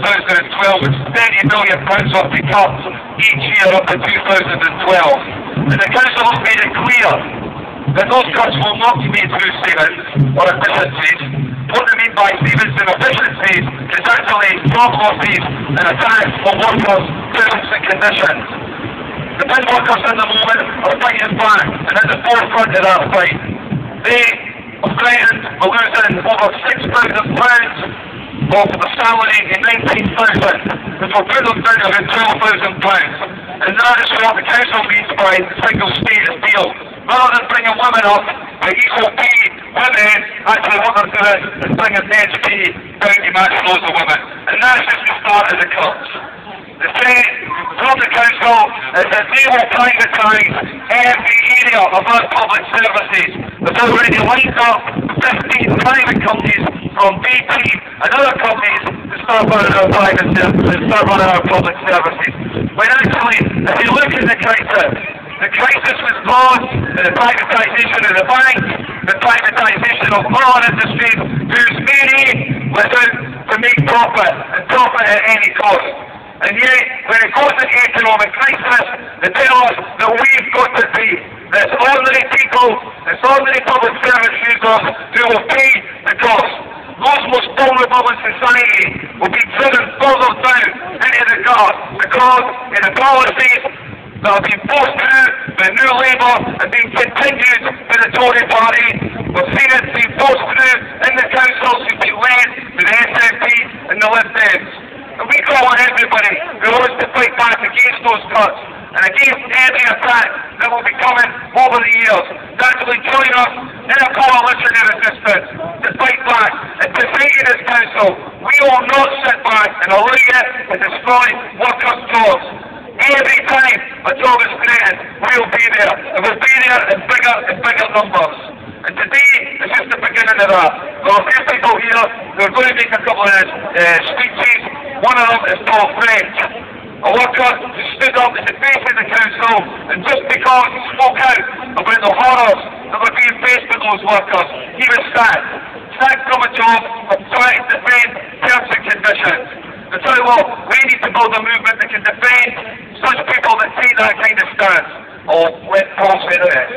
2012 with £30 million worth of cuts each year up to 2012. And the council has made it clear that those cuts will not be made through savings or efficiencies. What they mean by savings and efficiencies is actually job losses and attacks on workers' terms and conditions. The bin workers at the moment are fighting back and at the forefront of that fight. They are threatened with losing over £6,000 of the salary in 19,000, which will put them down to about £12,000. And that is what the council means by the single status deal. Rather than bringing women up to equal pay, women actually what they're doing is bringing men's pay down to match those of women. And that's just the start of the cuts. The threat from the council is that they will privatise every area of our public services. They've already linked up 15 private companies from BT and other companies to start running our private services, start running our public services. When actually, if you look at the crisis was caused by the privatisation of the banks, the privatisation of all industries, whose main aim was to make profit, and profit at any cost. And yet, when it goes to economic crisis, they tell us that we've got to pay. There's ordinary people, there's ordinary public service users who will pay the cost. Those most vulnerable in society will be driven further down into the gutter because in the policies that have been forced through by New Labour and being continued by the Tory party, we've seen it being forced through in the councils who've been led by the SNP and the Lib Dems. And we call on everybody who wants to fight back against those cuts and against every attack that will be coming over the years to actually join us in a coalition of resistance to fight back and to fight in this council. We will not sit back and allow it to destroy workers' jobs. Every time a job is threatened, we'll be there, and we'll be there in bigger numbers. And today is just the beginning of that. There are a few people here who are going to make a couple of speeches. One of them is Paul French, a worker who stood up at the face of the council, and just because he spoke out about the horrors that were being faced by those workers, he was sacked. Sacked from a job of trying to defend terms and conditions. I tell you what, we need to build a movement that can defend such people that take that kind of stance. Oh, let Paul say the rest.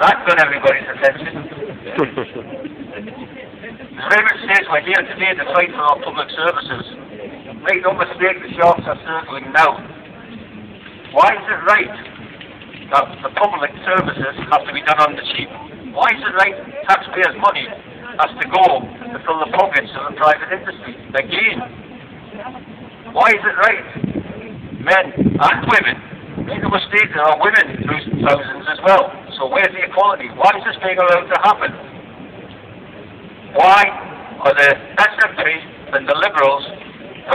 That got everybody's attention. As Raymond says, we're here today to fight for our public services. Make no mistake, the sharks are circling now. Why is it right that the public services have to be done on the cheap? Why is it right taxpayers' money has to go to fill the pockets of the private industry? Again, why is it right? Men and women, make no mistake, there are women losing thousands as well. So where's the equality? Why is this being allowed to happen? Why are the SNP and the Liberals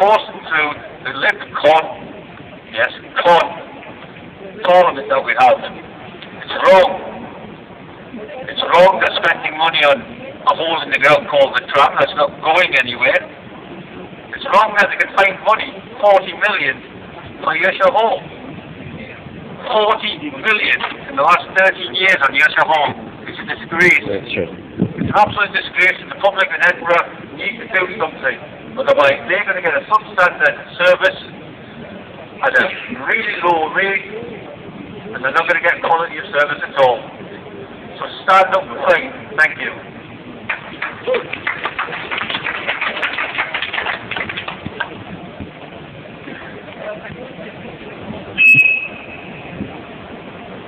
forcing through the Lib Con Parliament that we have? It's wrong. It's wrong they're spending money on a hole in the ground called the tram that's not going anywhere. It's wrong that they can find money, 40 million, for Yesha Hall. 40 million in the last 13 years on Yesha Hall. It's a disgrace. It's an absolute disgrace, and the public in Edinburgh need to do something. Otherwise, they're going to get a substandard service at a really low rate, and they're not going to get quality of service at all. So stand up and fight. Thank you.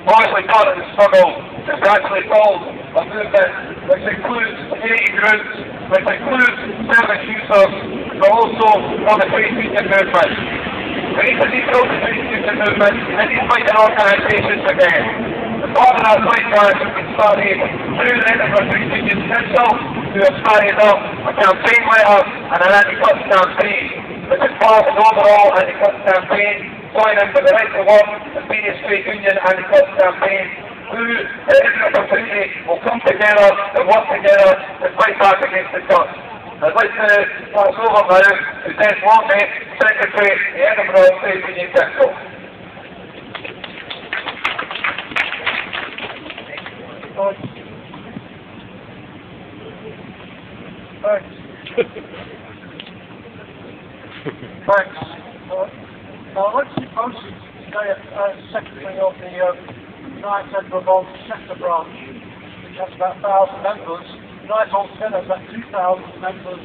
Obviously, part of the struggle is actually called a movement which includes community groups, which includes service users, but also on the trade union movement. We need to rebuild the trade union movement and these fighting organisations again. The part of that fight has been started through the Edinburgh Trade Union Council, who have started up a campaign letter and an anti-cuts campaign, which is part of an overall anti-cuts campaign, joining with the Right to Work, the Senior Trade Union anti-cuts campaign, who in the community will come together and work together to fight back against the cuts. I'd like to pass over now to Des Wortley, Secretary of the Edinburgh Trade Union Council. Thanks. I'd like to be posted today as Secretary of the Right Edinburgh Sector Branch, which has about 1,000 members. Right altogether about 2,000 members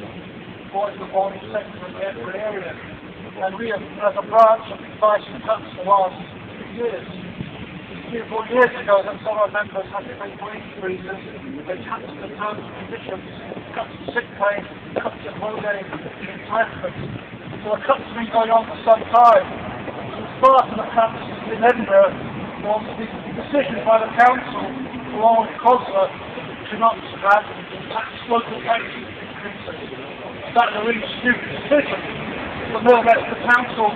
for the body sector in the Edinburgh area. And we have, as a branch, have been fighting cuts for the last 2 years. 3 or 4 years ago, that some of our members had to make wage increases, they cuts the terms and conditions, cuts to sick pay, cuts to holiday entitlements. So the cuts have been going on for some time. The start of the cuts in Edinburgh was the decision by the council, along with COSLA, to not have local tax increases. That was a really stupid decision. But nevertheless, the council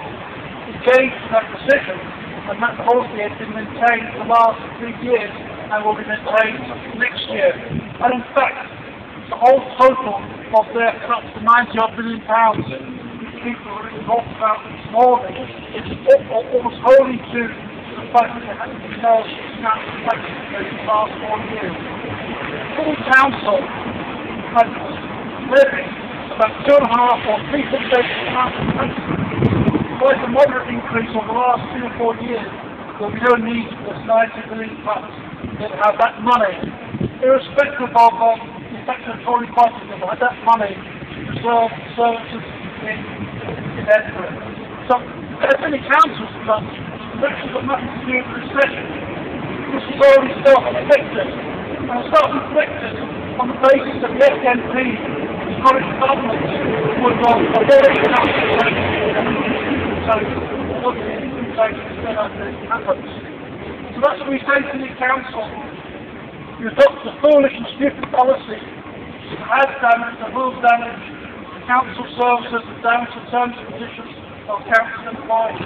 engaged in that decision, and that policy has been maintained for the last 3 years and will be maintained next year. And in fact, the whole total of their cuts to £90 billion, which people have talked about this morning, is almost wholly due to the fact that there hasn't been no council tax increase in the last 4 years. The council has levied about 2.5 or 3 basis points. Quite a moderate increase over the last 2 or 4 years. There will be no need for this 90 billion cuts to have that money. Irrespective of the effect of the Tory budget, they will have that money to serve services in Edinburgh. So, as any councils have done, it's actually got nothing to do with the recession. This is already self-inflicted. And self-inflicted on the basis that the SNP, the Scottish Government, would abolish council tax. So, that's what we say to the council. You adopt a foolish and stupid policy that has damaged and will damage council services and damage the terms and conditions of council employees.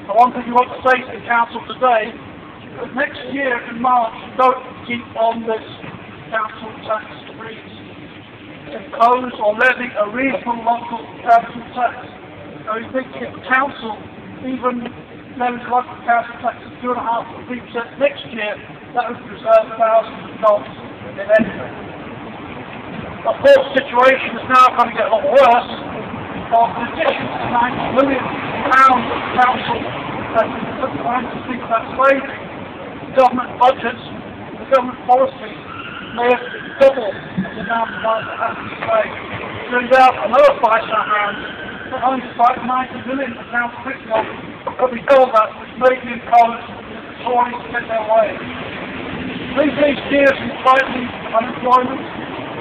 The one thing you want to say to the council today is that next year in March, don't keep on this council tax freeze. Impose or levy a reasonable local council tax. So you think if the council even levies local council tax of 2.5 to 3% next year, that would preserve thousands of jobs in Edinburgh. Of course, the situation is now going to get a lot worse. Of the addition to £90 million that the council has been trying to think about saving, the government budgets, the government policy may have doubled the amount of money that has to be paid. Turns out another fight in our hands. Not only to fight 90 million that sounds quickly off, but we know that which may be encouraged the Tories to get their way. These years in fighting unemployment,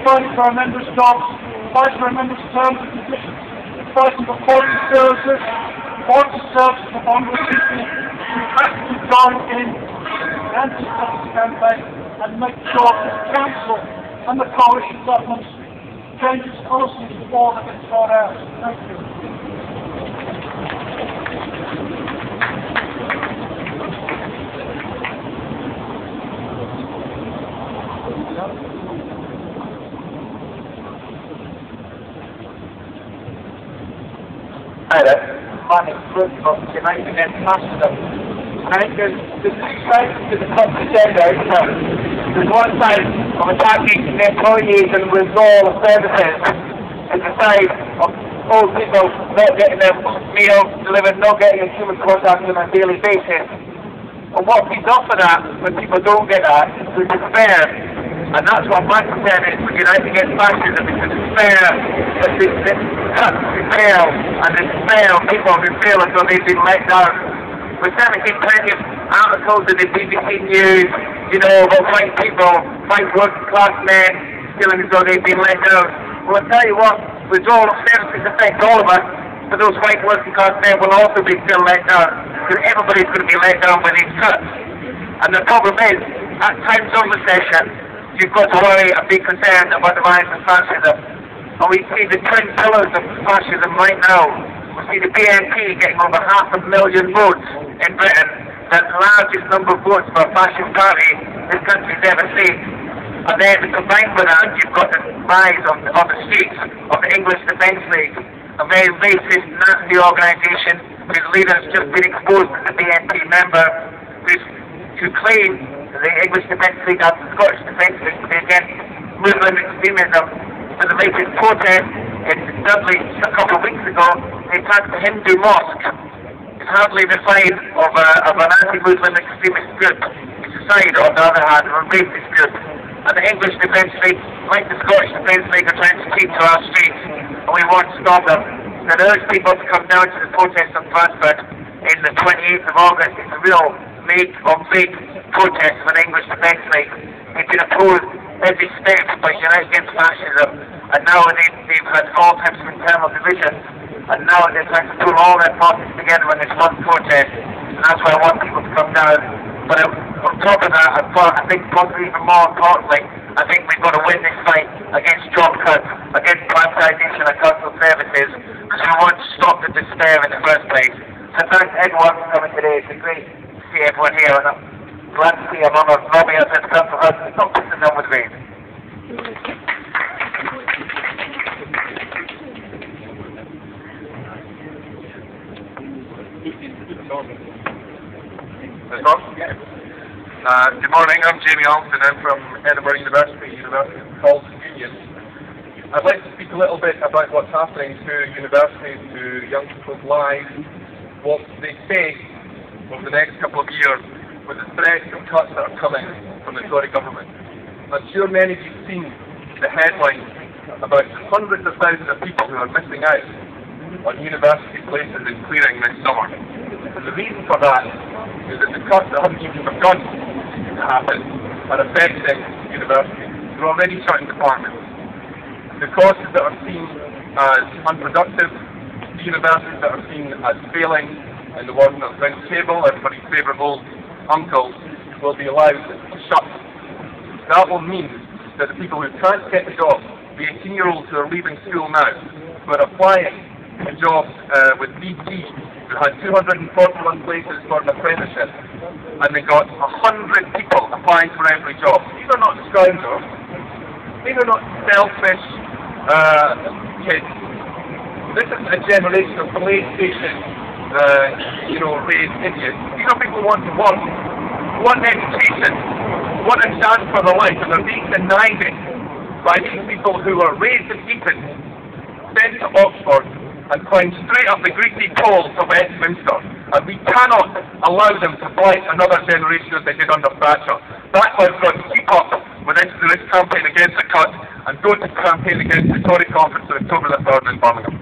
fighting for our members' jobs, fighting for our members' terms and conditions, fighting for quality services for vulnerable people who have to join in the anti-tax campaign and make sure that the council and the coalition government changes policies before they get thrown out. Thank you. Hi there, my name's Bruce from United International. I think there's two sides to the cuts agenda. There's one side of attacking the employees and withdrawal of services, and the side of old people not getting their meals delivered, not getting in human contact on a daily basis. And what feeds off of that, when people don't get that, is the despair. And that's what my concern is with United Against Fascism, is the despair that the cuts fail, and the despair of people who feel as though they've been let down. We've certainly seen plenty of articles in the BBC News, you know, about white people, white working class men, feeling as though they've been let down. Well, I'll tell you what, withdrawal of services affects all of us, but those white working class men will also be still let down, because everybody's going to be let down by these cuts. And the problem is, at times of recession, you've got to worry and be concerned about the rise of fascism. And we see the twin pillars of fascism right now. We see the BNP getting over 500,000 votes in Britain, the largest number of votes for a fascist party this country's ever seen. And then combined with that, you've got the rise on the streets of the English Defence League, a very racist, nasty organisation whose leader has just been exposed as a BNP member, who claim the English Defence League and the Scottish Defence League to be against Muslim extremism. For the latest protest in Dudley a couple of weeks ago, they attacked the Hindu mosque. It's hardly the sign of an anti-Muslim extremist group. It's a sign, on the other hand, of a racist group. And the English Defence League, like the Scottish Defence League, are trying to keep to our streets, and we want to stop them. So I urge people to come down to the protest on Bradford in the 28th of August. It's a real make or break protest for the English Defence League. They've been opposed every step by United Against Fascism, and now they've had all types of internal divisions, and now they're trying to pull all their parties together in this one protest, and that's why I want people to come down. But on top of that, I think possibly even more importantly, I think we've got to win this fight against job cuts, against privatisation of council services, because we want to stop the despair in the first place. So thanks everyone for coming today. It's great to see everyone here, and I'm glad to see among us Robbie has come for us. It's not pissing down with rain. Good morning, I'm Jamie Alston. I'm from Edinburgh University of College Union. I'd like to speak a little bit about what's happening to universities, to young people's lives, what they face over the next couple of years with the threats of cuts that are coming from the Tory government. I'm sure many of you have seen the headlines about hundreds of thousands of people who are missing out on university places in clearing this summer. The reason for that is that the cuts that haven't even begun to happen are affecting universities. They're already shutting departments. The courses that are seen as unproductive, the universities that are seen as failing, and the ones that bring cable, everybody's favourite old uncles, will be allowed to shut. That will mean that the people who can't get the jobs, the 18-year-olds who are leaving school now, who are applying for jobs with BT, who had 241 places for an apprenticeship, and they got 100 people applying for every job. These are not scoundrels. These are not selfish kids. This isn't a generation of police station, raised idiots. These are people who want to work, want education, want a chance for their life, and they're being denied it by these people who are raised in Eton, sent to Oxford, and climb straight up the greasy poles of Westminster. And we cannot allow them to blight another generation as they did under Thatcher. That's why we've got to keep up with this campaign against the cut and go to campaign against the Tory conference on October the 3rd in Birmingham.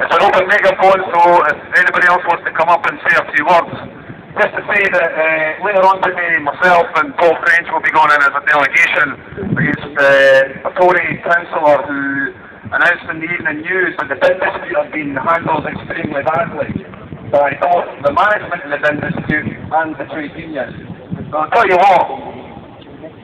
It's an open megaphone, so if anybody else wants to come up and say a few words. Just to say that later on today, myself and Paul French will be going in as a delegation against a Tory councillor who announced in the evening news that the bin dispute had been handled extremely badly by both the management of the bin dispute and the trade unions. So I'll tell you what,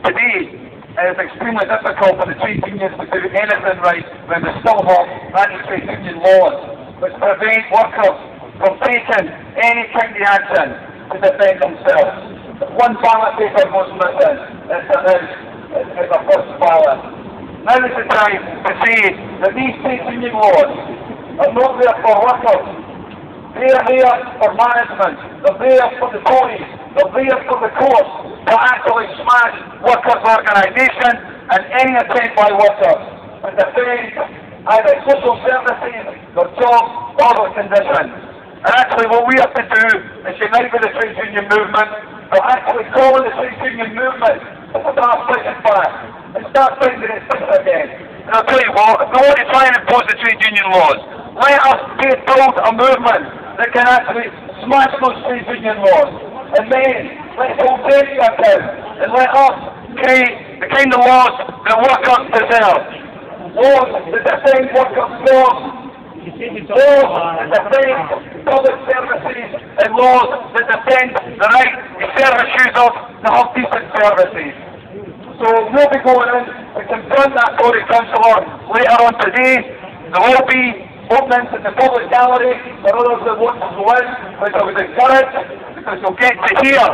today it is extremely difficult for the trade unions to do anything right when they still have anti-trade union laws which prevent workers from taking any kind of action to defend themselves. One ballot paper goes missing. It's a first ballot. Now is the time to say that these trade union laws are not there for workers. They are there for management. They're there for the Tories. They're there for the courts to actually smash workers' organisation and any attempt by workers to defend either social services, their jobs, or their conditions. And actually what we have to do is unite with the trade union movement, or actually call on the trade union movement to start fighting back, and start fighting its fight again. And I'll tell you what, if we want to try and impose the trade union laws, let us build a movement that can actually smash those trade union laws. And then, let's hold them to account, and let us create the kind of laws that workers deserve. Laws that defend workers' jobs, laws that defend public services, and laws that defend the right of service users to have decent services. So we'll be going in to confront that Tory councillor later on today. There will be openings in the public gallery for others that want to go in, which I would encourage, because you'll get to hear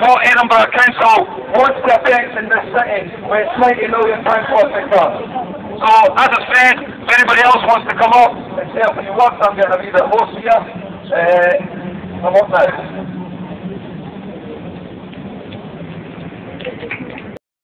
what Edinburgh Council wants to affect in this city with its £90 million public cost. So, as I said, if anybody else wants to come up and say a few words, I'm getting a wee bit hoarse here. Come up now.